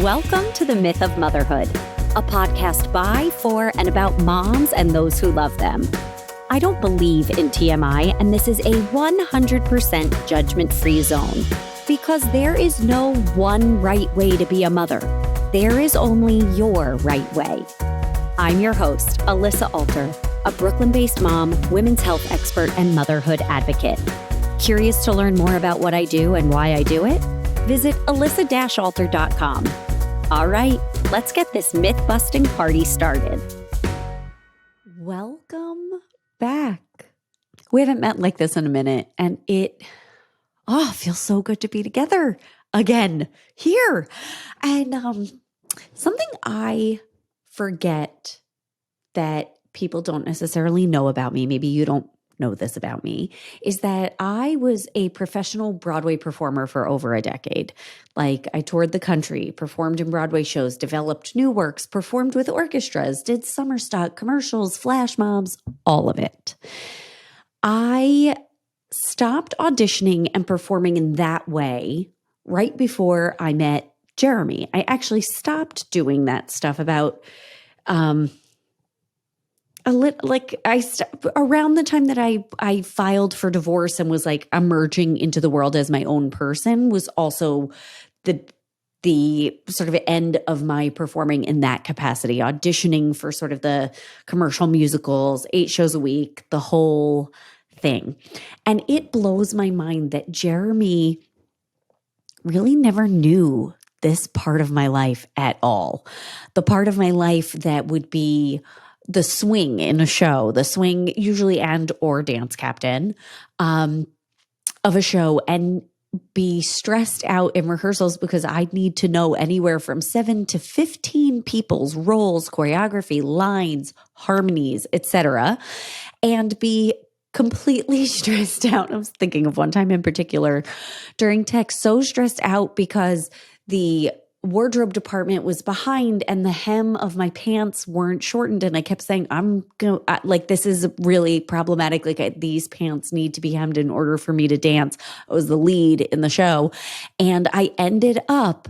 Welcome to the Myth of Motherhood, a podcast by, for, and about moms and those who love them. I don't believe in TMI, and this is a 100% judgment-free zone because there is no one right way to be a mother. There is only your right way. I'm your host, Alyssa Alter, a Brooklyn-based mom, women's health expert, and motherhood advocate. Curious to learn more about what I do and why I do it? Visit alyssa-alter.com. All right, let's get this myth-busting party started. Welcome back. We haven't met like this in a minute, and it feels so good to be together again here. And something I forget that people don't necessarily know about me, maybe you don't know this about me, is that I was a professional Broadway performer for over a decade. Like, I toured the country, performed in Broadway shows, developed new works, performed with orchestras, did summer stock, commercials, flash mobs, all of it. I stopped auditioning and performing in that way right before I met Jeremy. I actually stopped doing that stuff about around the time that I filed for divorce and was like emerging into the world as my own person was also the sort of end of my performing in that capacity, auditioning for sort of the commercial musicals, 8 shows a week, the whole thing. And it blows my mind that Jeremy really never knew this part of my life at all. The part of my life that would be the swing in a show, the swing usually and or dance captain of a show, and be stressed out in rehearsals because I'd need to know anywhere from 7 to 15 people's roles, choreography, lines, harmonies, etc., and be completely stressed out. I was thinking of one time in particular during tech, so stressed out because the wardrobe department was behind and the hem of my pants weren't shortened. And I kept saying, this is really problematic. Like, these pants need to be hemmed in order for me to dance. I was the lead in the show. And I ended up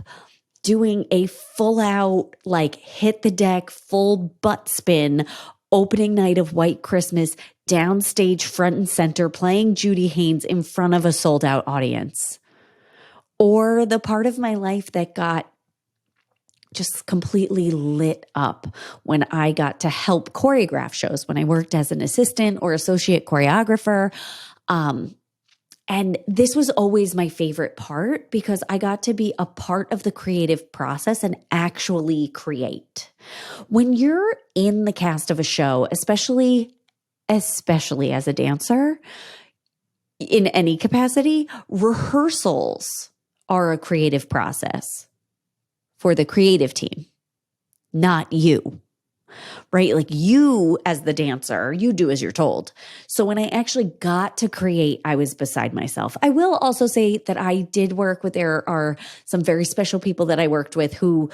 doing a full out, hit the deck, full butt spin, opening night of White Christmas, downstage front and center, playing Judy Haynes in front of a sold out audience. Or the part of my life that got just completely lit up when I got to help choreograph shows, when I worked as an assistant or associate choreographer. And this was always my favorite part because I got to be a part of the creative process and actually create. When you're in the cast of a show, especially as a dancer, in any capacity, rehearsals are a creative process for the creative team, not you, right? Like, you as the dancer, you do as you're told. So when I actually got to create, I was beside myself. I will also say that I did work with, there are some very special people that I worked with who,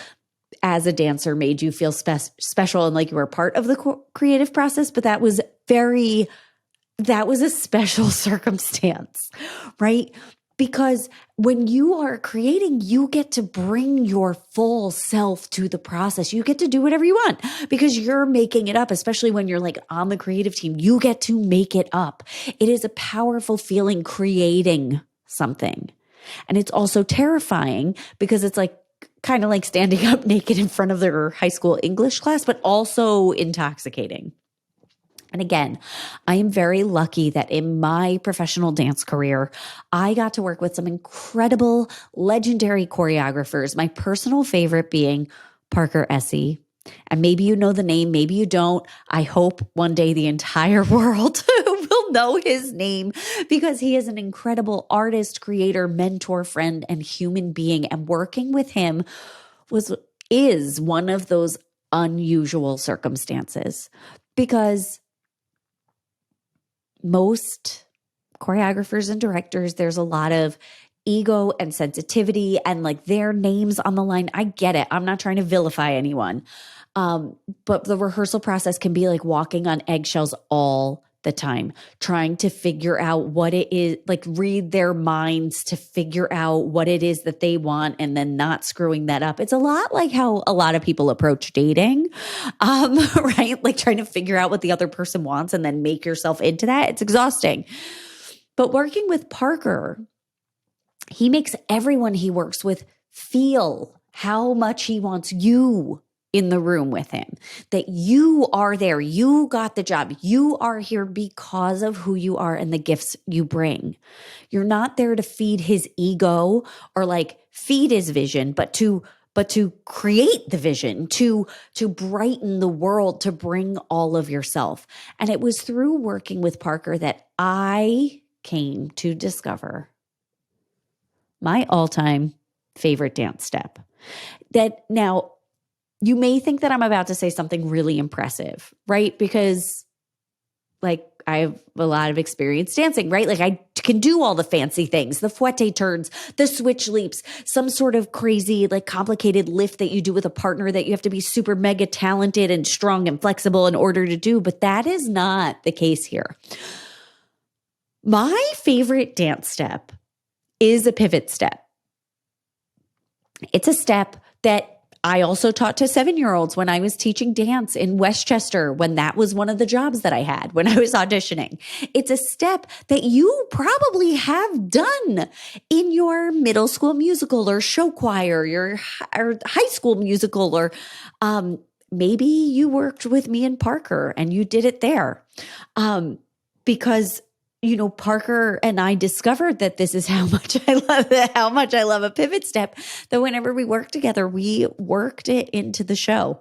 as a dancer, made you feel special and like you were part of the creative process, but that was a special circumstance, right? Because when you are creating, you get to bring your full self to the process. You get to do whatever you want because you're making it up, especially when you're on the creative team. You get to make it up. It is a powerful feeling creating something. And it's also terrifying because it's kind of like standing up naked in front of their high school English class, but also intoxicating. And again, I am very lucky that in my professional dance career, I got to work with some incredible, legendary choreographers, my personal favorite being Parker Essie. And maybe you know the name, maybe you don't. I hope one day the entire world will know his name because he is an incredible artist, creator, mentor, friend, and human being. And working with him is one of those unusual circumstances because most choreographers and directors, there's a lot of ego and sensitivity and their names on the line. I get it. I'm not trying to vilify anyone. But the rehearsal process can be like walking on eggshells all the time, trying to figure out what it is, like read their minds to figure out what it is that they want and then not screwing that up. It's a lot like how a lot of people approach dating, right? Like trying to figure out what the other person wants and then make yourself into that. It's exhausting. But working with Parker, he makes everyone he works with feel how much he wants you in the room with him, that you are there. You got the job. You are here because of who you are and the gifts you bring. You're not there to feed his ego or like feed his vision, but to create the vision, to brighten the world, to bring all of yourself. And it was through working with Parker that I came to discover my all-time favorite dance step. That now, you may think that I'm about to say something really impressive, right? Because like I have a lot of experience dancing, right? Like I can do all the fancy things, the fouette turns, the switch leaps, some sort of crazy, like complicated lift that you do with a partner that you have to be super mega talented and strong and flexible in order to do. But that is not the case here. My favorite dance step is a pivot step. It's a step that I also taught to 7-year-olds when I was teaching dance in Westchester, when that was one of the jobs that I had when I was auditioning. It's a step that you probably have done in your middle school musical or show choir, or high school musical, or maybe you worked with me and Parker and you did it there. Because Parker and I discovered that this is how much I love a pivot step, that whenever we worked together, we worked it into the show.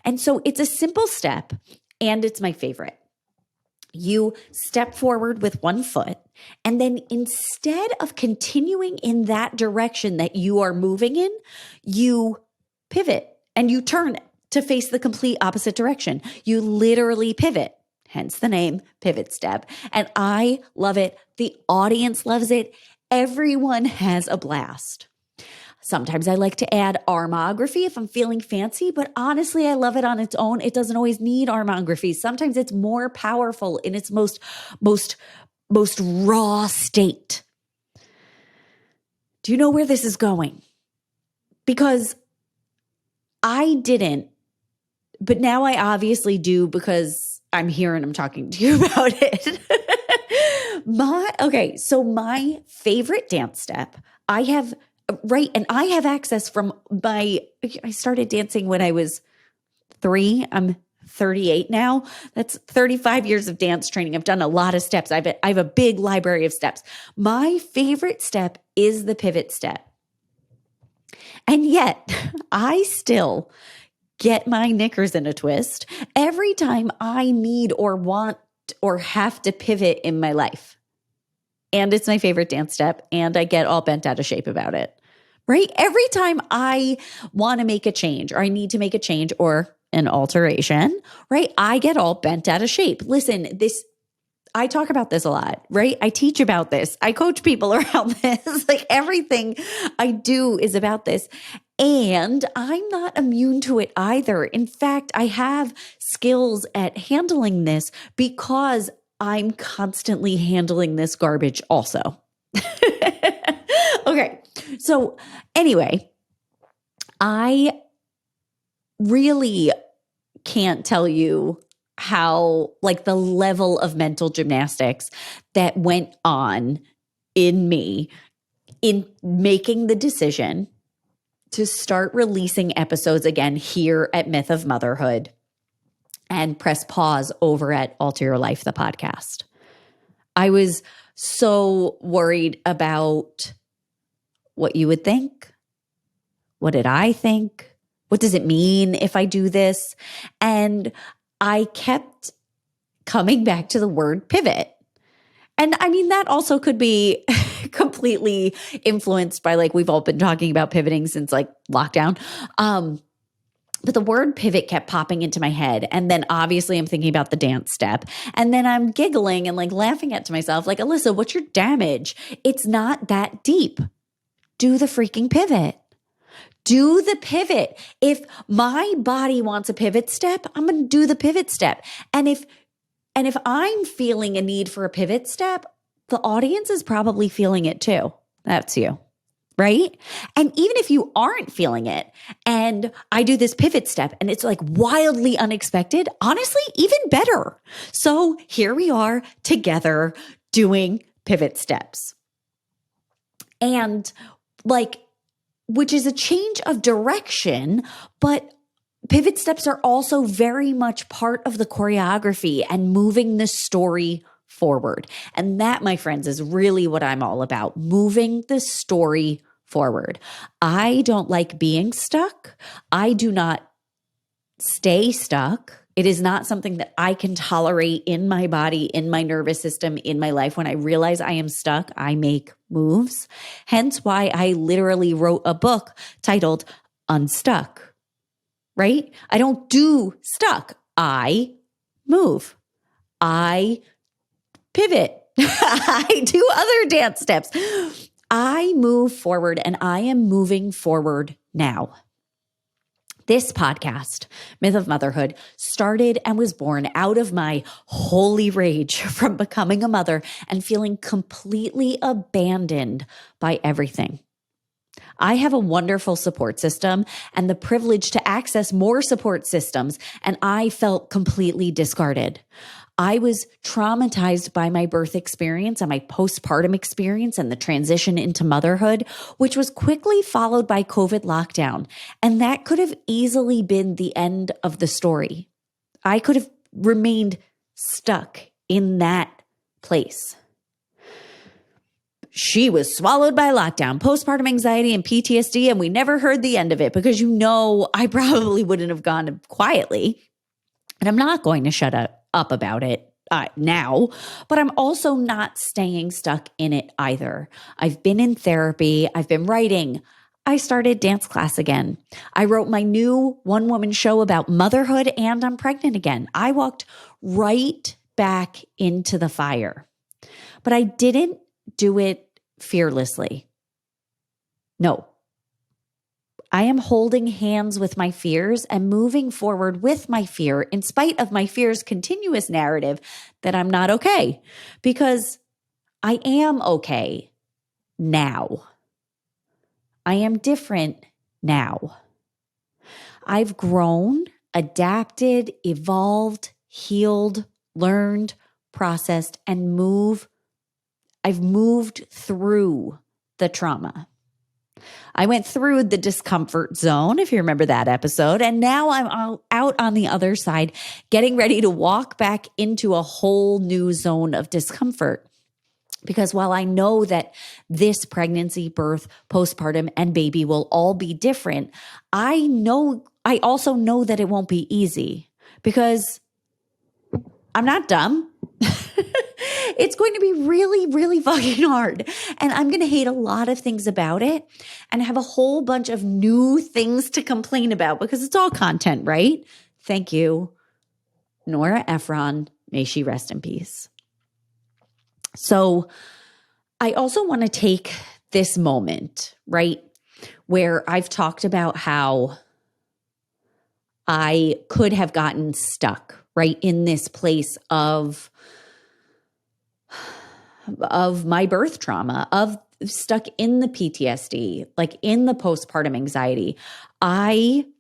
And so it's a simple step and it's my favorite. You step forward with one foot, and then instead of continuing in that direction that you are moving in, you pivot and you turn to face the complete opposite direction. You literally pivot. Hence the name, pivot step. And I love it. The audience loves it. Everyone has a blast. Sometimes I like to add armography if I'm feeling fancy, but honestly, I love it on its own. It doesn't always need armography. Sometimes it's more powerful in its most raw state. Do you know where this is going? Because I didn't, but now I obviously do, because I'm here and I'm talking to you about it. So my favorite dance step, I have access from I started dancing when I was 3. I'm 38 now. That's 35 years of dance training. I've done a lot of steps. I have a big library of steps. My favorite step is the pivot step. And yet I still get my knickers in a twist every time I need or want or have to pivot in my life. And it's my favorite dance step, and I get all bent out of shape about it, right? Every time I want to make a change, or I need to make a change or an alteration, right? I get all bent out of shape. Listen, I talk about this a lot, right? I teach about this. I coach people around this. Like everything I do is about this. And I'm not immune to it either. In fact, I have skills at handling this because I'm constantly handling this garbage also. Okay. So anyway, I really can't tell you how, like, the level of mental gymnastics that went on in me in making the decision to start releasing episodes again here at Myth of Motherhood and press pause over at Alter Your Life, the podcast. I was so worried about what you would think. What did I think? What does it mean if I do this? And I kept coming back to the word pivot. And I mean, that also could be completely influenced by, like, we've all been talking about pivoting since like lockdown. But the word pivot kept popping into my head. And then obviously I'm thinking about the dance step. And then I'm giggling and like laughing at to myself, like, Alyssa, what's your damage? It's not that deep. Do the freaking pivot. Do the pivot. If my body wants a pivot step, I'm going to do the pivot step. And if And if I'm feeling a need for a pivot step, the audience is probably feeling it too. That's you, right? And even if you aren't feeling it and I do this pivot step and it's like wildly unexpected, honestly, even better. So here we are together doing pivot steps. And like, which is a change of direction, but pivot steps are also very much part of the choreography and moving the story forward. And that, my friends, is really what I'm all about, moving the story forward. I don't like being stuck. I do not stay stuck. It is not something that I can tolerate in my body, in my nervous system, in my life. When I realize I am stuck, I make moves. Hence why I literally wrote a book titled Unstuck, right? I don't do stuck. I move. I pivot. I do other dance steps. I move forward and I am moving forward now. This podcast, Myth of Motherhood, started and was born out of my holy rage from becoming a mother and feeling completely abandoned by everything. I have a wonderful support system and the privilege to access more support systems, and I felt completely discarded. I was traumatized by my birth experience and my postpartum experience and the transition into motherhood, which was quickly followed by COVID lockdown. And that could have easily been the end of the story. I could have remained stuck in that place. She was swallowed by lockdown, postpartum anxiety, and PTSD, and we never heard the end of it because I probably wouldn't have gone quietly. And I'm not going to shut up about it now, but I'm also not staying stuck in it either. I've been in therapy. I've been writing. I started dance class again. I wrote my new one-woman show about motherhood, and I'm pregnant again. I walked right back into the fire, but I didn't do it fearlessly. No. I am holding hands with my fears and moving forward with my fear in spite of my fear's continuous narrative that I'm not okay, because I am okay now. I am different now. I've grown, adapted, evolved, healed, learned, processed, and I've moved through the trauma. I went through the discomfort zone, if you remember that episode, and now I'm out on the other side, getting ready to walk back into a whole new zone of discomfort. Because while I know that this pregnancy, birth, postpartum, and baby will all be different, I also know that it won't be easy because I'm not dumb. It's going to be really, really fucking hard. And I'm going to hate a lot of things about it and have a whole bunch of new things to complain about because it's all content, right? Thank you, Nora Ephron. May she rest in peace. So I also want to take this moment, right, where I've talked about how I could have gotten stuck, right, in this place of my birth trauma, of stuck in the PTSD, like in the postpartum anxiety. I'm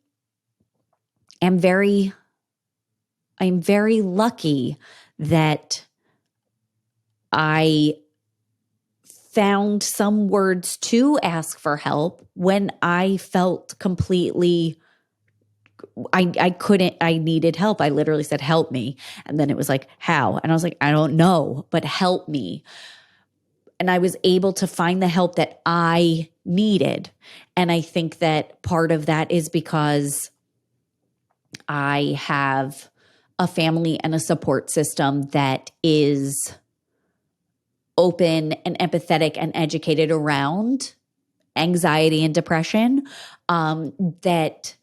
very lucky that I found some words to ask for help when I felt completely I needed help. I literally said, help me. And then it was like, how? And I was like, I don't know, but help me. And I was able to find the help that I needed. And I think that part of that is because I have a family and a support system that is open and empathetic and educated around anxiety and depression, that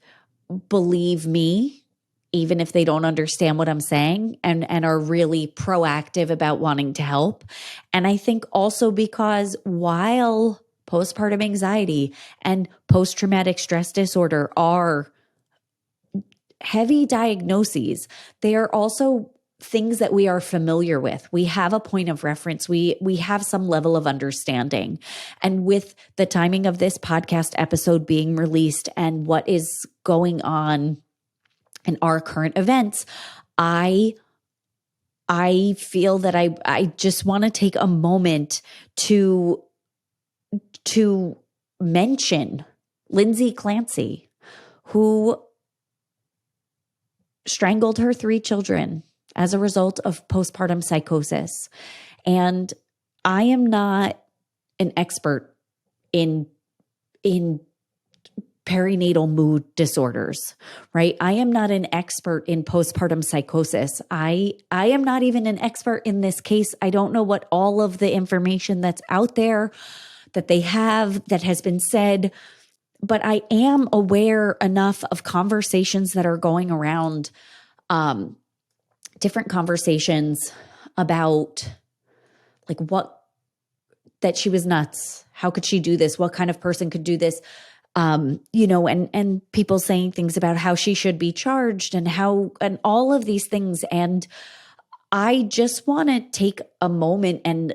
believe me, even if they don't understand what I'm saying, and are really proactive about wanting to help. And I think also because while postpartum anxiety and post-traumatic stress disorder are heavy diagnoses, they are also things that we are familiar with. We have a point of reference. We have some level of understanding. And with the timing of this podcast episode being released and what is going on in our current events, I feel that I just want to take a moment to mention Lindsay Clancy, who strangled her 3 children as a result of postpartum psychosis. And I am not an expert in perinatal mood disorders, right? I am not an expert in postpartum psychosis. I am not even an expert in this case. I don't know what all of the information that's out there that they have that has been said, but I am aware enough of conversations that are going around, different conversations about like that she was nuts. How could she do this? What kind of person could do this? And people saying things about how she should be charged and all of these things. And I just want to take a moment and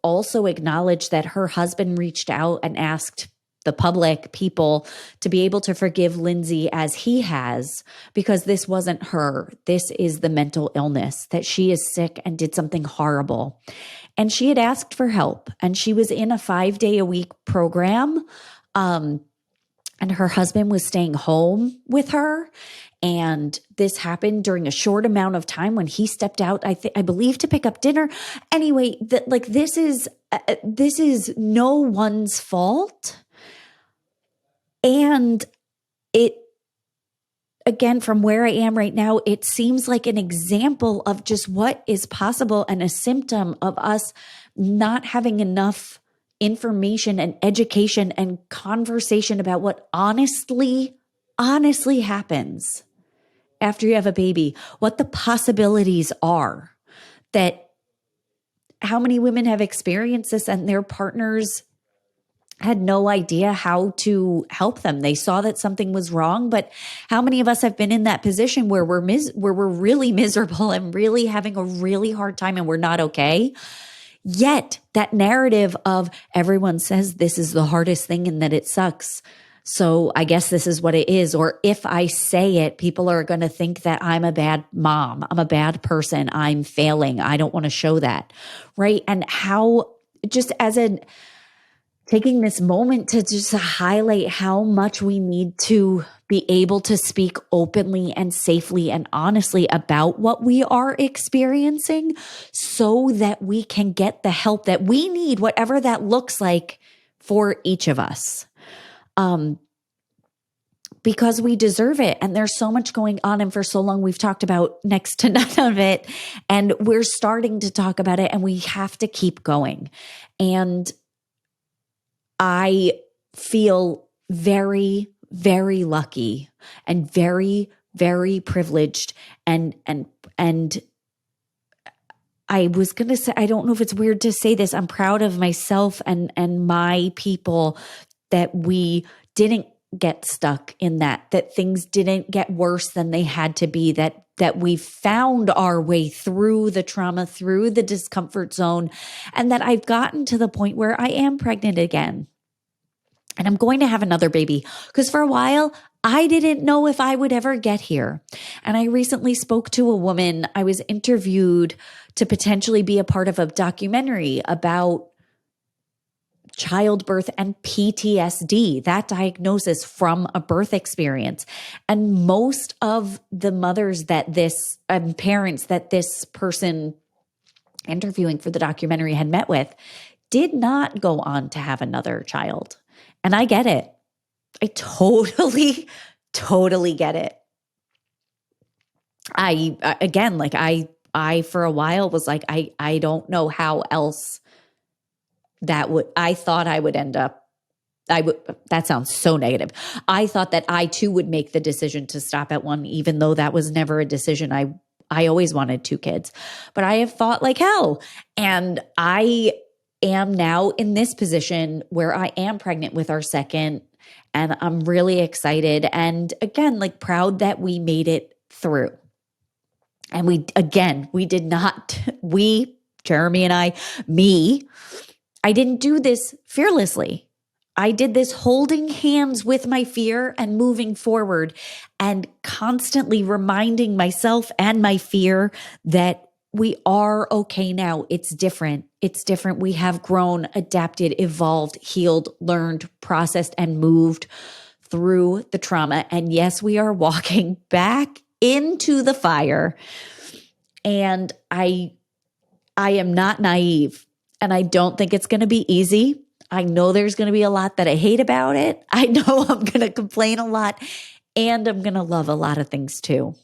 also acknowledge that her husband reached out and asked the public, people, to be able to forgive Lindsay as he has, because this wasn't her. This is the mental illness, that she is sick and did something horrible. And she had asked for help, and she was in a 5-day-a-week program. And her husband was staying home with her. And this happened during a short amount of time when he stepped out, I believe, to pick up dinner. Anyway, this is no one's fault. And it, again, from where I am right now, it seems like an example of just what is possible and a symptom of us not having enough information and education and conversation about what honestly happens after you have a baby, what the possibilities are, that how many women have experienced this and their partners had no idea how to help them. They saw that something was wrong, but how many of us have been in that position where we're really miserable and really having a really hard time and we're not okay? Yet that narrative of everyone says this is the hardest thing and that it sucks, so I guess this is what it is. Or if I say it, people are going to think that I'm a bad mom, I'm a bad person, I'm failing, I don't want to show that, right? And how, just as taking this moment to just highlight how much we need to be able to speak openly and safely and honestly about what we are experiencing so that we can get the help that we need, whatever that looks like for each of us. Because we deserve it. And there's so much going on. And for so long, we've talked about next to none of it. And we're starting to talk about it, and we have to keep going. And I feel very, very lucky and very, very privileged. And I was going to say, I don't know if it's weird to say this, I'm proud of myself and my people that we didn't get stuck in that things didn't get worse than they had to be, that we found our way through the trauma, through the discomfort zone, and that I've gotten to the point where I am pregnant again. And I'm going to have another baby, because for a while, I didn't know if I would ever get here. And I recently spoke to a woman. I was interviewed to potentially be a part of a documentary about childbirth and PTSD, that diagnosis from a birth experience. And most of the mothers parents that this person interviewing for the documentary had met with did not go on to have another child. And I get it. I totally get it. I for a while was like, I don't know how else I thought I would end up. That sounds so negative. I thought that I too would make the decision to stop at one, even though that was never a decision. I always wanted 2 kids, but I have fought like hell. And I am now in this position where I am pregnant with our second, and I'm really excited. And again, like proud that we made it through. And we did not, Jeremy and I didn't do this fearlessly. I did this holding hands with my fear and moving forward and constantly reminding myself and my fear that we are okay now. It's different. It's different. We have grown, adapted, evolved, healed, learned, processed, and moved through the trauma. And yes, we are walking back into the fire. And I am not naive, and I don't think it's going to be easy. I know there's going to be a lot that I hate about it. I know I'm going to complain a lot, and I'm going to love a lot of things too.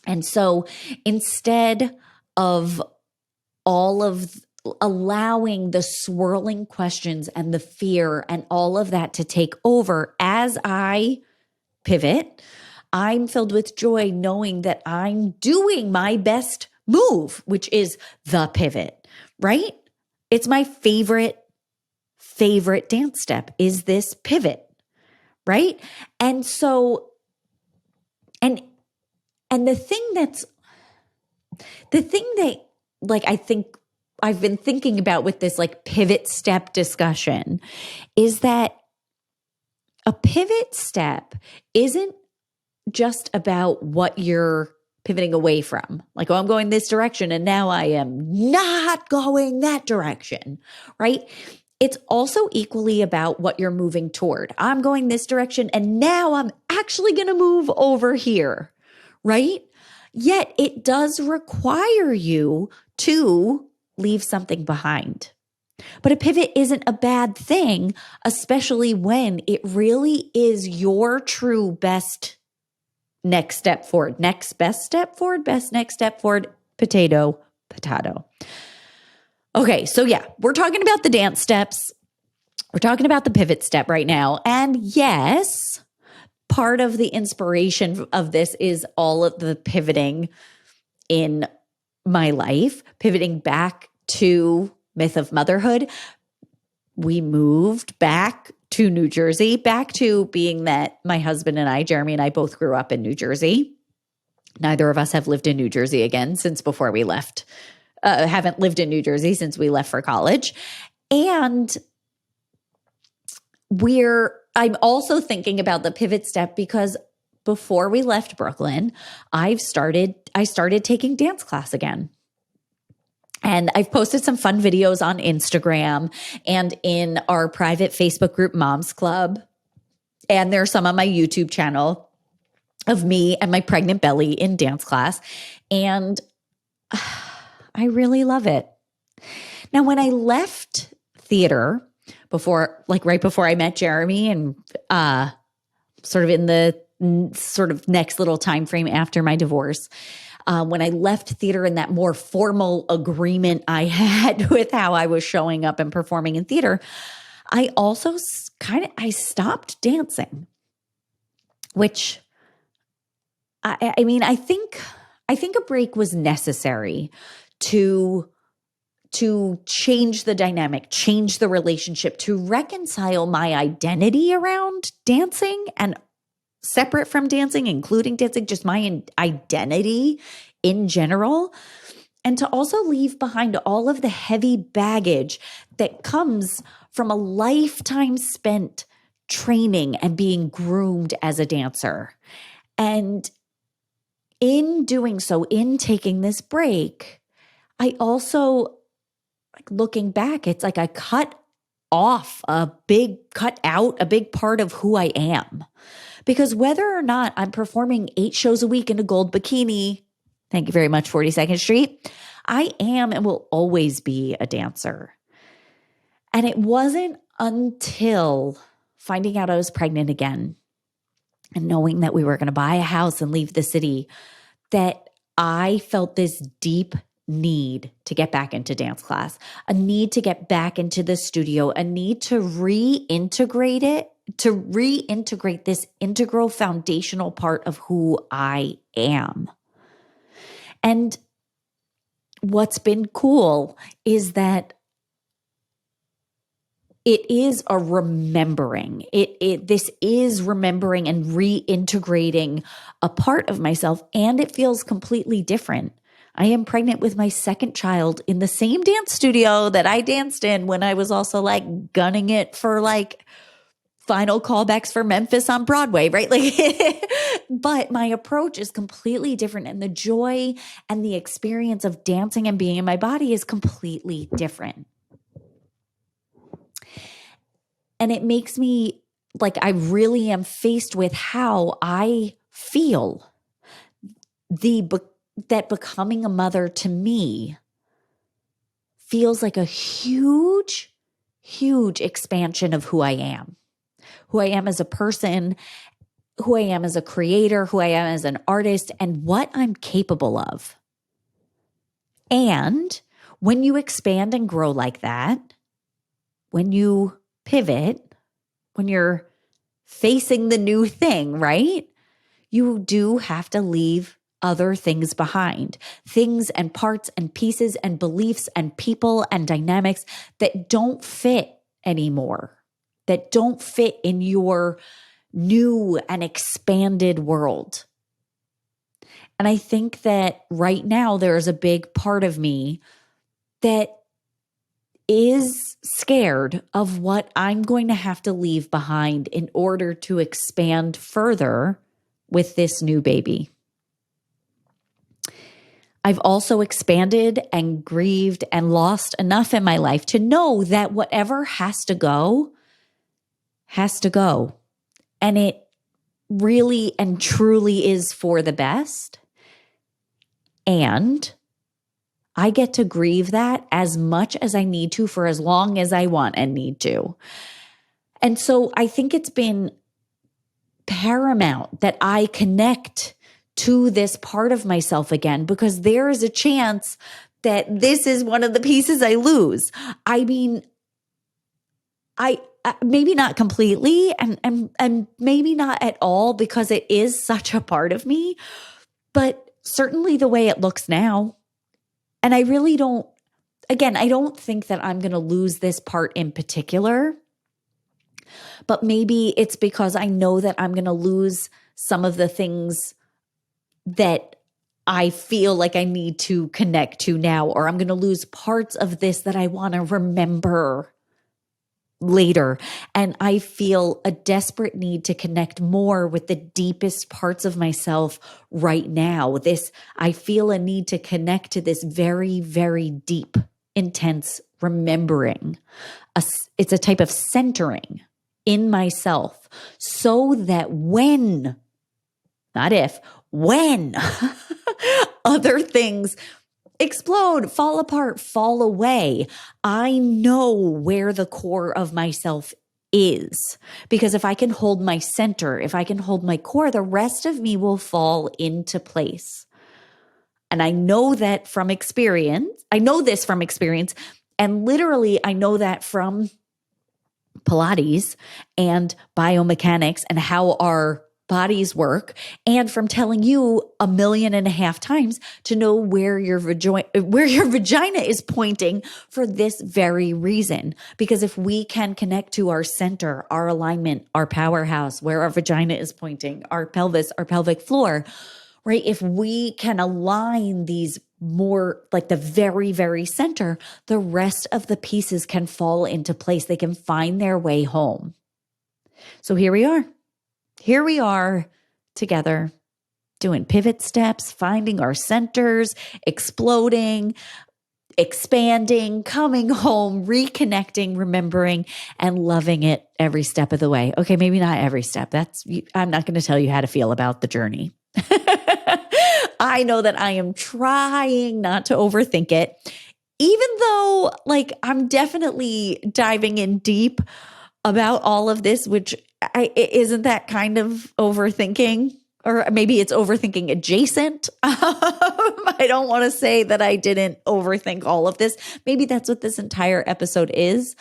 And so instead of all of allowing the swirling questions and the fear and all of that to take over as I pivot, I'm filled with joy knowing that I'm doing my best move, which is the pivot, right? It's my favorite dance step is this pivot, right? And so, and the thing that like, I think I've been thinking about with this like pivot step discussion is that a pivot step isn't just about what you're pivoting away from. Like, oh, I'm going this direction and now I am not going that direction, right? It's also equally about what you're moving toward. I'm going this direction and now I'm actually going to move over here, right? Yet it does require you to leave something behind. But a pivot isn't a bad thing, especially when it really is your true best next step forward, next best step forward, best next step forward, potato. Okay, so yeah, we're talking about the dance steps. We're talking about the pivot step right now. And yes, part of the inspiration of this is all of the pivoting in my life, pivoting back to Myth of Motherhood. We moved back to New Jersey, back to being that my husband and I, Jeremy and I, both grew up in New Jersey. Neither of us have lived in New Jersey again since before we left. Haven't lived in New Jersey since we left for college. And I'm also thinking about the pivot step because before we left Brooklyn, I started taking dance class again. And I've posted some fun videos on Instagram and in our private Facebook group, Moms Club. And there's some on my YouTube channel of me and my pregnant belly in dance class. And I really love it. Now, when I left theater right before I met Jeremy and sort of in the sort of next little time frame after my divorce, when I left theater and that more formal agreement I had with how I was showing up and performing in theater, I also I stopped dancing, which I mean, I think a break was necessary to change the dynamic, change the relationship, to reconcile my identity around dancing and separate from dancing, including dancing, just my identity in general. And to also leave behind all of the heavy baggage that comes from a lifetime spent training and being groomed as a dancer. And in doing so, in taking this break, I also, like, looking back, it's like I cut out a big part of who I am. Because whether or not I'm performing 8 shows a week in a gold bikini, thank you very much, 42nd Street, I am and will always be a dancer. And it wasn't until finding out I was pregnant again and knowing that we were going to buy a house and leave the city that I felt this deep need to get back into dance class, a need to get back into the studio, a need to reintegrate this integral foundational part of who I am. And what's been cool is that it is a remembering. This is remembering and reintegrating a part of myself, and it feels completely different. I am pregnant with my second child in the same dance studio that I danced in when I was also like gunning it for like final callbacks for Memphis on Broadway, right? Like, but my approach is completely different, and the joy and the experience of dancing and being in my body is completely different. And it makes me like, I really am faced with how I feel that becoming a mother to me feels like a huge, huge expansion of who I am as a person, who I am as a creator, who I am as an artist, and what I'm capable of. And when you expand and grow like that, when you pivot, when you're facing the new thing, right? You do have to leave other things behind, things and parts and pieces and beliefs and people and dynamics that don't fit anymore, that don't fit in your new and expanded world. And I think that right now there's a big part of me that is scared of what I'm going to have to leave behind in order to expand further with this new baby. I've also expanded and grieved and lost enough in my life to know that whatever has to go, has to go. And it really and truly is for the best. And I get to grieve that as much as I need to for as long as I want and need to. And so I think it's been paramount that I connect to this part of myself again, because there is a chance that this is one of the pieces I lose. I mean, I maybe not completely and maybe not at all, because it is such a part of me, but certainly the way it looks now. And I really don't, again, I don't think that I'm going to lose this part in particular, but maybe it's because I know that I'm going to lose some of the things that I feel like I need to connect to now, or I'm going to lose parts of this that I want to remember later. And I feel a desperate need to connect more with the deepest parts of myself right now. I feel a need to connect to this very, very deep, intense remembering. It's a type of centering in myself, so that when, not if, when other things explode, fall apart, fall away, I know where the core of myself is. Because if I can hold my center, if I can hold my core, the rest of me will fall into place. And I know that from experience. I know this from experience. And literally, I know that from Pilates and biomechanics and how our bodies work, and from telling you 1.5 million times to know where your vagina is pointing for this very reason. Because if we can connect to our center, our alignment, our powerhouse, where our vagina is pointing, our pelvis, our pelvic floor, right? If we can align these more like the very, very center, the rest of the pieces can fall into place. They can find their way home. So here we are. Here we are together doing pivot steps, finding our centers, exploding, expanding, coming home, reconnecting, remembering, and loving it every step of the way. Okay, maybe not every step. I'm not going to tell you how to feel about the journey. I know that I am trying not to overthink it, even though like I'm definitely diving in deep about all of this, which isn't that kind of overthinking, or maybe it's overthinking adjacent. I don't want to say that I didn't overthink all of this. Maybe that's what this entire episode is.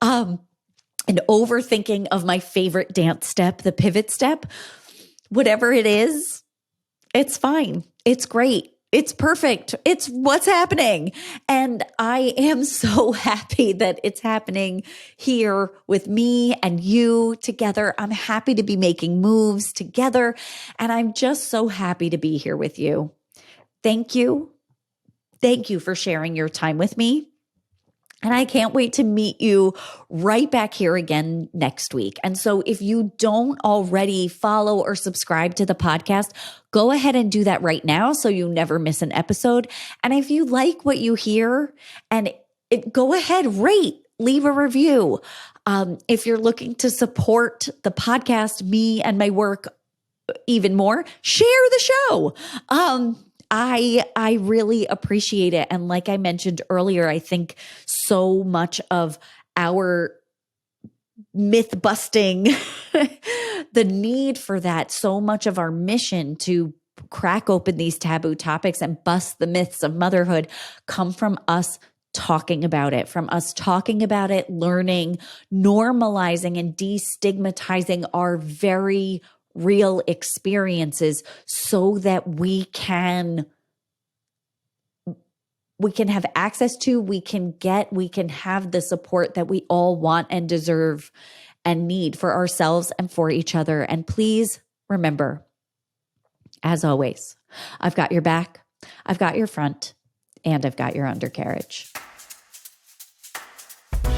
An overthinking of my favorite dance step, the pivot step, whatever it is, it's fine. It's great. It's perfect. It's what's happening. And I am so happy that it's happening here with me and you together. I'm happy to be making moves together. And I'm just so happy to be here with you. Thank you. Thank you for sharing your time with me. And I can't wait to meet you right back here again next week. And so if you don't already follow or subscribe to the podcast, go ahead and do that right now so you never miss an episode. And if you like what you hear, go ahead, leave a review. If you're looking to support the podcast, me and my work even more, share the show. I really appreciate it. And like I mentioned earlier, I think so much of our myth busting, the need for that, so much of our mission to crack open these taboo topics and bust the myths of motherhood come from us talking about it, learning, normalizing, and destigmatizing our very real experiences so that we can have access to, we can have the support that we all want and deserve and need for ourselves and for each other. And please remember, as always, I've got your back, I've got your front, and I've got your undercarriage.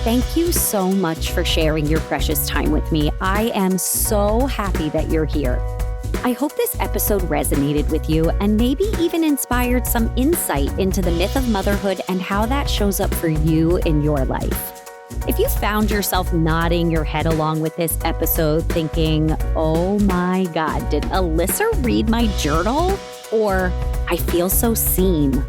Thank you so much for sharing your precious time with me. I am so happy that you're here. I hope this episode resonated with you and maybe even inspired some insight into the myth of motherhood and how that shows up for you in your life. If you found yourself nodding your head along with this episode thinking, oh my God, did Alyssa read my journal? Or I feel so seen.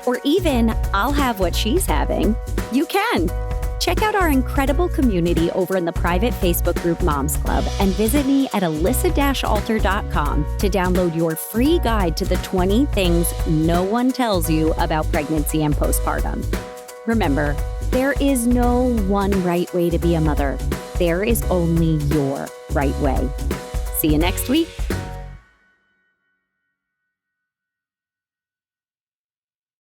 Or even I'll have what she's having. You can. Check out our incredible community over in the private Facebook group Moms Club and visit me at alyssa-alter.com to download your free guide to the 20 things no one tells you about pregnancy and postpartum. Remember, there is no one right way to be a mother. There is only your right way. See you next week.